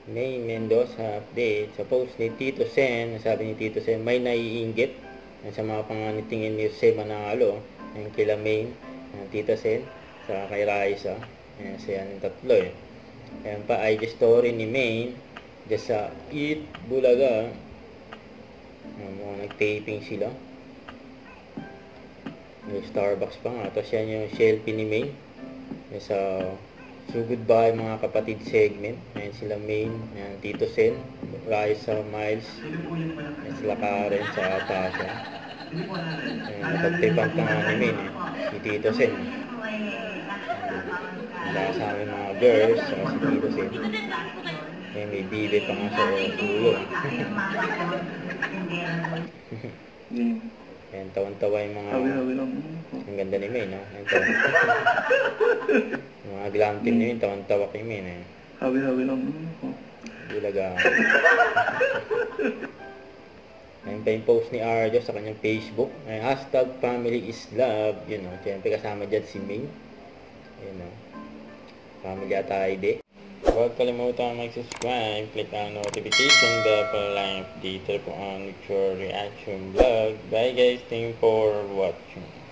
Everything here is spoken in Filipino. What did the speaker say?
May Mendoza update. Sa post ni Tito Sen, sabi ni Tito Sen, may naiinggit sa mga panganitingin ni Jose Manalo, yung kila Maine, Tito Sen, sa kay Raisa. Ayan, siya yung tatlo eh. Ayan pa, IG story ni Maine, dyan sa Eat Bulaga. Ayan, mga nag-taping sila. May Starbucks pa nga. Tapos yan yung selfie ni Maine. Yan sa So Goodbye mga kapatid segment. Ayan sila Maine, ayan, Tito Sen, Raisa, Miles, ayan sila Karen sa Tasha. Ayan, napagtripan pa nga ni Maine si Tito Sen. Dahil sa amin mga girls, si Tito Sen. Ayan, may bibi pa nga sa ulo. Ayan, tawan-tawa yung mga... Ang ganda ni Maine, ha? Mga glam team na yun, tawan-tawa kay Maine, eh. Hawi-hawi lang. Bulaga. Ayun pa yung post ni Arjo sa kanyang Facebook. Ay, hashtag family is love. Yun, no? Siyempre kasama dyan si Maine. Ayun, no? Family at ID. Huwag kalimutan mag-subscribe, click ang notification bell para lang update po ang future reaction vlog. Bye guys, thank you for watching.